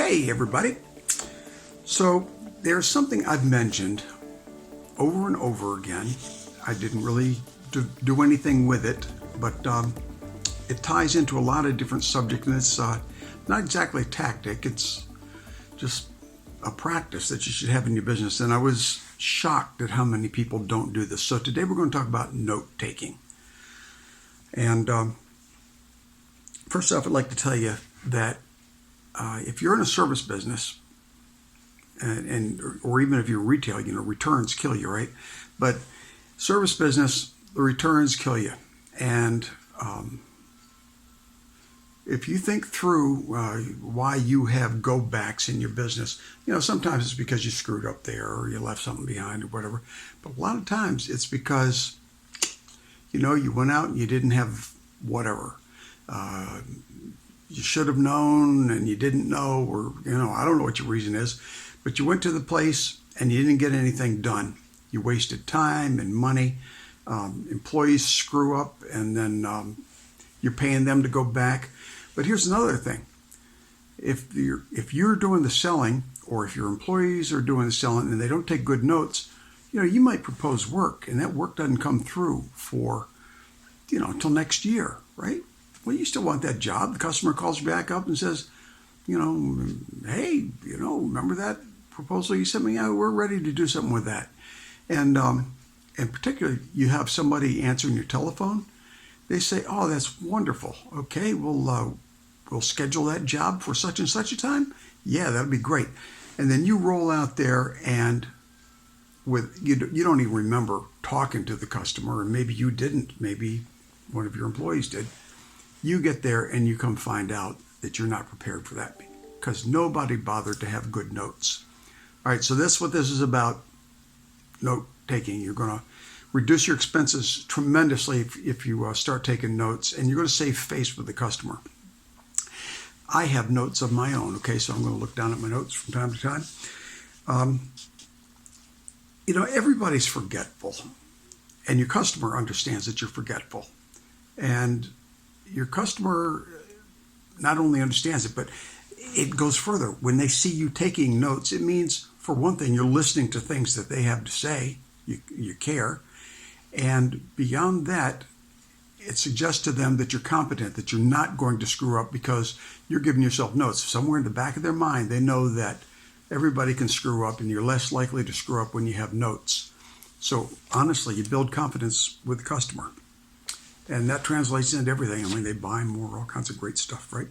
Hey everybody. So there's something I've mentioned over and over again. I didn't really do anything with it, but it ties into a lot of different subjects, and it's not exactly a tactic. It's just a practice that you should have in your business. And I was shocked at how many people don't do this. So today we're going to talk about note taking. And first off, I'd like to tell you that if you're in a service business, or even if you're retail, returns kill you, right? But service business, the returns kill you. And if you think through why you have go backs in your business, sometimes it's because you screwed up there or you left something behind or whatever. But a lot of times it's because, you went out and you didn't have whatever. You should have known and you didn't know, or, I don't know what your reason is, but you went to the place and you didn't get anything done. You wasted time and money. Employees screw up and then you're paying them to go back. But here's another thing. If you're doing the selling, or if your employees are doing the selling and they don't take good notes, you might propose work and that work doesn't come through for, until next year, right? Well, you still want that job. The customer calls you back up and says, hey, remember that proposal you sent me? Yeah, we're ready to do something with that. And particularly, you have somebody answering your telephone. They say, oh, that's wonderful. Okay, we'll schedule that job for such and such a time. Yeah, that'd be great. And then you roll out there and you don't even remember talking to the customer, and maybe you didn't. Maybe one of your employees did. You get there and you come find out that you're not prepared for that because nobody bothered to have good notes. All right, so that's what this is about, note taking. You're going to reduce your expenses tremendously if you start taking notes, and you're going to save face with the customer. I have notes of my own, okay, so I'm going to look down at my notes from time to time. Everybody's forgetful, and your customer understands that you're forgetful. And your customer not only understands it, but it goes further. When they see you taking notes, it means, for one thing, you're listening to things that they have to say. You care. And beyond that, it suggests to them that you're competent, that you're not going to screw up because you're giving yourself notes. Somewhere in the back of their mind, they know that everybody can screw up and you're less likely to screw up when you have notes. So honestly, you build confidence with the customer. And that translates into everything. I mean, they buy more, all kinds of great stuff, right?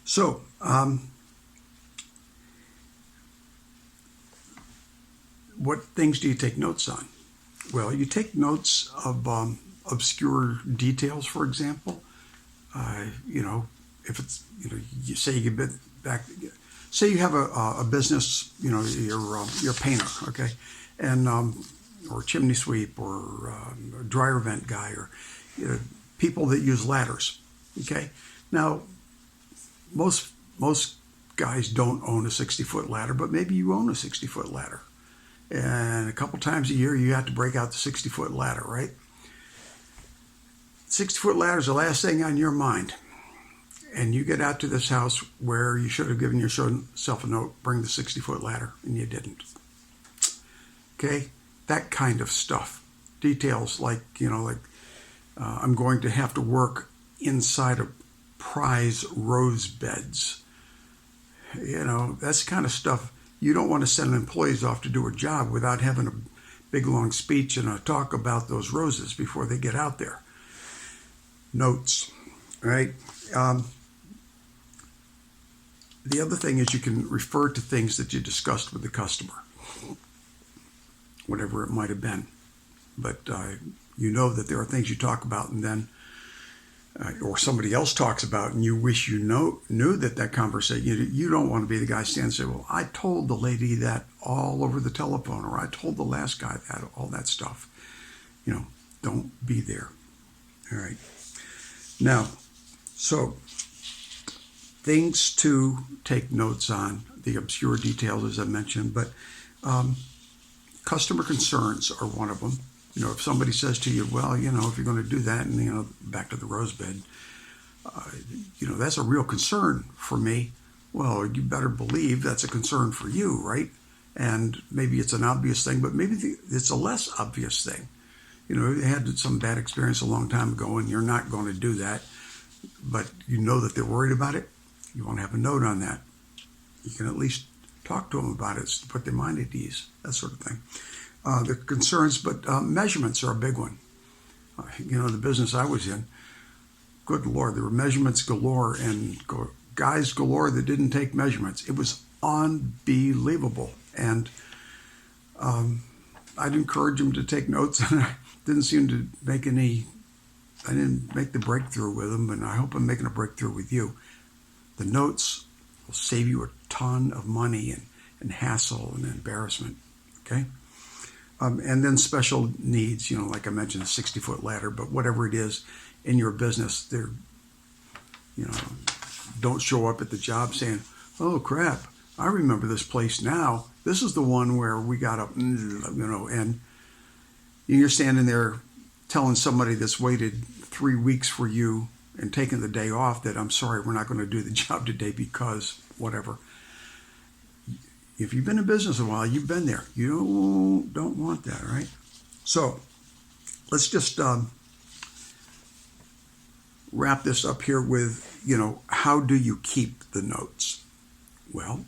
So, what things do you take notes on? Well, you take notes of obscure details, for example. If it's, you say you get back, say you have a business, you're a painter, okay? And, or chimney sweep, or a dryer vent guy, or people that use ladders. Okay, now most guys don't own a 60-foot ladder, but maybe you own a 60-foot ladder, and a couple times a year you have to break out the 60-foot ladder, right? 60-foot ladder is the last thing on your mind, and you get out to this house where you should have given yourself a note, bring the 60-foot ladder, and you didn't. Okay. That kind of stuff. Details like, I'm going to have to work inside of prize rose beds. That's the kind of stuff you don't want to send employees off to do a job without having a big long speech and a talk about those roses before they get out there. Notes, right? The other thing is you can refer to things that you discussed with the customer, whatever it might have been. But that there are things you talk about and then, or somebody else talks about, and you wish knew that conversation, you don't want to be the guy standing and say, well, I told the lady that all over the telephone, or I told the last guy that, all that stuff. Don't be there. All right. Now, so things to take notes on, the obscure details, as I mentioned, but customer concerns are one of them. If somebody says to you, well, if you're going to do that, and, back to the rose bed, that's a real concern for me. Well, you better believe that's a concern for you, right? And maybe it's an obvious thing, but maybe it's a less obvious thing. You know, you had some bad experience a long time ago and you're not going to do that, but you know that they're worried about it. You want to have a note on that. You can at least talk to them about it to put their mind at ease, that sort of thing. The concerns, but measurements are a big one. You know, the business I was in, good Lord, there were measurements galore and guys galore that didn't take measurements. It was unbelievable. And I'd encourage them to take notes, and I didn't seem to make I didn't make the breakthrough with them, and I hope I'm making a breakthrough with you. The notes will save you a ton of money and hassle and embarrassment, okay? And then special needs, you know, like I mentioned, a 60-foot ladder, but whatever it is in your business, they're, you know, don't show up at the job saying, oh, crap, I remember this place now. This is the one where we got up, you know, and you're standing there telling somebody that's waited 3 weeks for you and taking the day off that, I'm sorry, we're not going to do the job today because whatever. If you've been in business a while, you've been there. You don't want that, right? So let's just wrap this up here with, you know, how do you keep the notes? Well,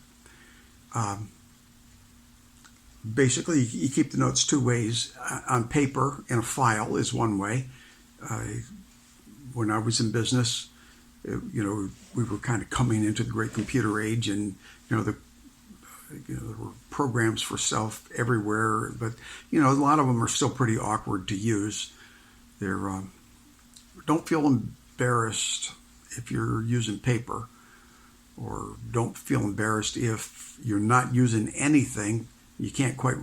basically, you keep the notes two ways. On paper, in a file is one way. When I was in business, you know, we were kind of coming into the great computer age, and you know, there were programs for self everywhere, but you know, a lot of them are still pretty awkward to use. They're don't feel embarrassed if you're using paper, or don't feel embarrassed if you're not using anything. You can't quite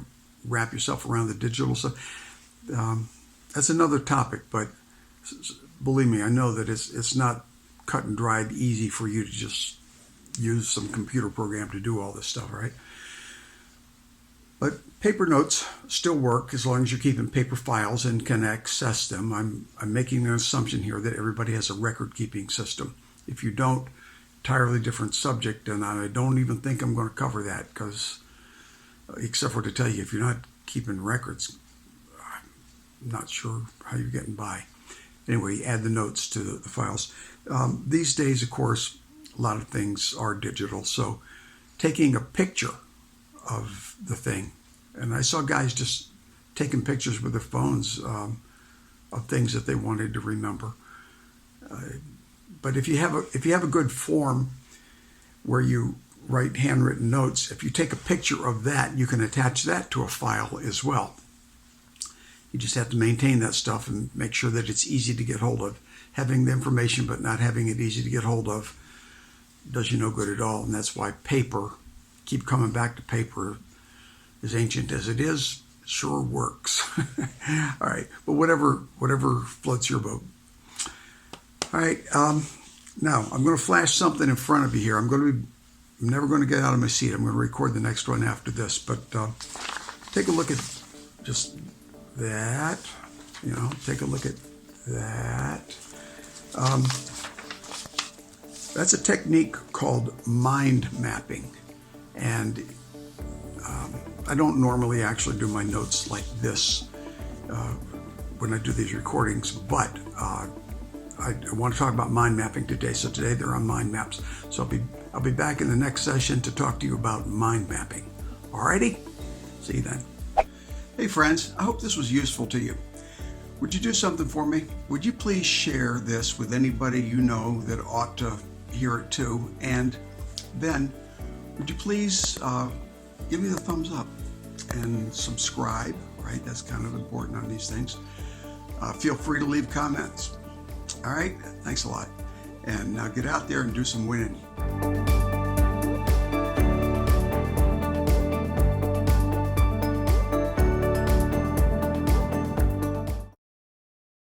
wrap yourself around the digital stuff. That's another topic, but believe me, I know that it's not cut and dried easy for you to just use some computer program to do all this stuff, right? But paper notes still work as long as you're keeping paper files and can access them. I'm making an assumption here that everybody has a record-keeping system. If you don't, entirely different subject, and I don't even think I'm going to cover that, because except for to tell you, if you're not keeping records, I'm not sure how you're getting by. Anyway, add the notes to the files. These days, of course, a lot of things are digital, so taking a picture of the thing, and I saw guys just taking pictures with their phones of things that they wanted to remember. But if you have a good form where you write handwritten notes, if you take a picture of that, you can attach that to a file as well. You just have to maintain that stuff and make sure that it's easy to get hold of. Having the information but not having it easy to get hold of does you no good at all, and that's why paper, keep coming back to paper, as ancient as it is, it sure works. All right, but whatever floats your boat. All right, now I'm going to flash something in front of you here. I'm never going to get out of my seat. I'm going to record the next one after this, but take a look at just that. You know, take a look at that. That's a technique called mind mapping, and I don't normally actually do my notes like this when I do these recordings, but I want to talk about mind mapping today. So today they're on mind maps. So I'll be back in the next session to talk to you about mind mapping. Alrighty? See you then. Hey friends, I hope this was useful to you. Would you do something for me? Would you please share this with anybody you know that ought to hear it too? And then would you please give me the thumbs up and subscribe, right? That's kind of important on these things. Feel free to leave comments. All right, thanks a lot. And now get out there and do some winning.